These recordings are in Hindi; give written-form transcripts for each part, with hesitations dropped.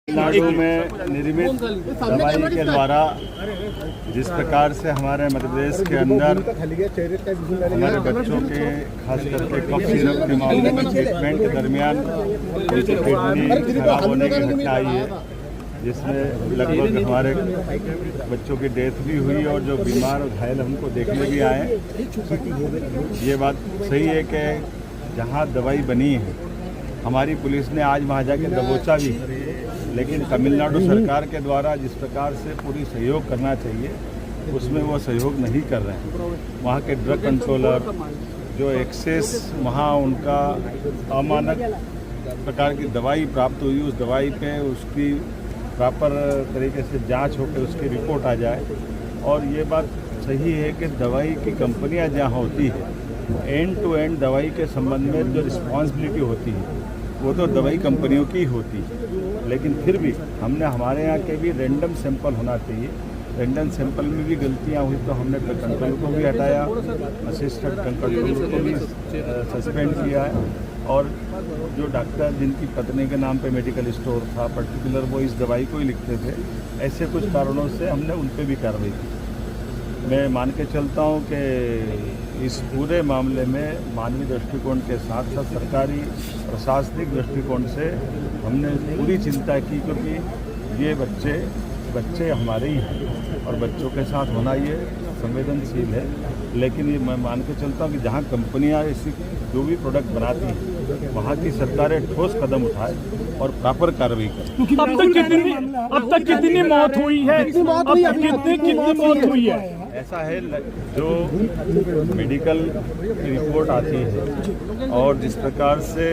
तमिलनाडु में निर्मित दवाई के द्वारा जिस प्रकार से हमारे मध्य प्रदेश के अंदर हमारे बच्चों के खास करके कफ सिरप के मामले में ट्रीटमेंट के दरमियान उनकी किडनी खराब होने की घटना आई है, जिसमें लगभग हमारे बच्चों की डेथ भी हुई और जो बीमार और घायल हमको देखने भी आए। ये बात सही है कि जहाँ दवाई बनी है हमारी पुलिस ने आज वहाँ जाके दबोचा भी, लेकिन तमिलनाडु सरकार के द्वारा जिस प्रकार से पूरी सहयोग करना चाहिए उसमें वो सहयोग नहीं कर रहे हैं। वहाँ के ड्रग कंट्रोलर जो एक्सेस वहाँ उनका अमानक प्रकार की दवाई प्राप्त हुई, उस दवाई पे उसकी प्रॉपर तरीके से जांच होकर उसकी रिपोर्ट आ जाए। और ये बात सही है कि दवाई की कंपनियां जहां होती है एंड टू एंड दवाई के संबंध में जो रिस्पॉन्सिबिलिटी होती है वो तो दवाई कंपनियों की होती है, लेकिन फिर भी हमने हमारे यहाँ के भी रैंडम सैंपल होना चाहिए। रैंडम सैंपल में भी गलतियाँ हुई तो हमने ड्रग कंट्रोल को भी हटाया, असिस्टेंट कंट्रोल को भी सस्पेंड किया है। और जो डॉक्टर जिनकी पत्नी के नाम पे मेडिकल स्टोर था पर्टिकुलर वो इस दवाई को ही लिखते थे, ऐसे कुछ कारणों से हमने उन पर भी कार्रवाई की। मैं मान के चलता हूँ कि इस पूरे मामले में मानवीय दृष्टिकोण के साथ साथ सरकारी प्रशासनिक दृष्टिकोण से हमने पूरी चिंता की, क्योंकि ये बच्चे हमारे ही हैं और बच्चों के साथ होना ये संवेदनशील है। लेकिन ये मैं मान के चलता हूँ कि जहाँ कंपनियाँ ऐसी जो भी प्रोडक्ट बनाती हैं वहाँ की सरकारें ठोस कदम उठाए और प्रॉपर कार्रवाई करें। अब तक कितनी मौत हुई है? कितनी मौत हुई है? ऐसा है जो मेडिकल की रिपोर्ट आती है और जिस प्रकार से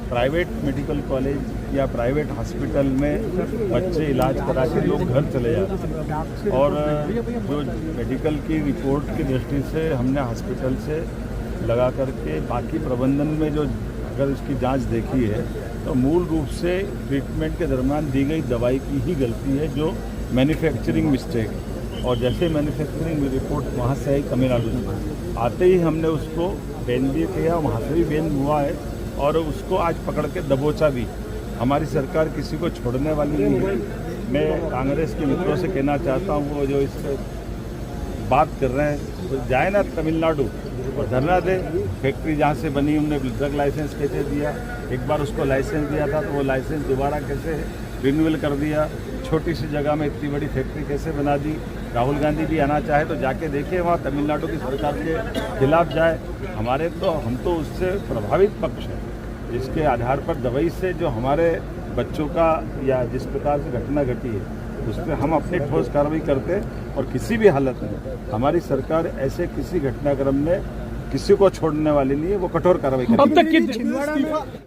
प्राइवेट मेडिकल कॉलेज या प्राइवेट हॉस्पिटल में बच्चे इलाज करा के लोग घर चले जाते हैं, और जो मेडिकल की रिपोर्ट की दृष्टि से हमने हॉस्पिटल से लगा करके बाकी प्रबंधन में जो अगर इसकी जांच देखी है तो मूल रूप से ट्रीटमेंट के दरमियान दी गई दवाई की ही गलती है, जो मैन्युफैक्चरिंग मिस्टेक है। और जैसे मैन्युफैक्चरिंग रिपोर्ट वहाँ से आई तमिलनाडु से, आते ही हमने उसको बैन भी किया, वहाँ से भी बैन हुआ है और उसको आज पकड़ के दबोचा भी। हमारी सरकार किसी को छोड़ने वाली नहीं है। मैं कांग्रेस के मित्रों से कहना चाहता हूँ, वो जो इस बात कर रहे हैं तो जाए ना तमिलनाडु और धरना दे। फैक्ट्री जहाँ से बनी उन्होंने ड्रग लाइसेंस कैसे दिया, एक बार उसको लाइसेंस दिया था तो वो लाइसेंस दोबारा कैसे रिन्यूअल कर दिया, छोटी सी जगह में इतनी बड़ी फैक्ट्री कैसे बना दी। राहुल गांधी भी आना चाहे तो जाके देखिए, वहाँ तमिलनाडु की सरकार के खिलाफ जाए। हम तो उससे प्रभावित पक्ष हैं, जिसके आधार पर दवाई से जो हमारे बच्चों का या जिस प्रकार से घटना घटी है उस पर हम अपनी ठोस कार्रवाई करते और किसी भी हालत में हमारी सरकार ऐसे किसी घटनाक्रम में किसी को छोड़ने वाली नहीं है, वो कठोर कार्रवाई करेगी।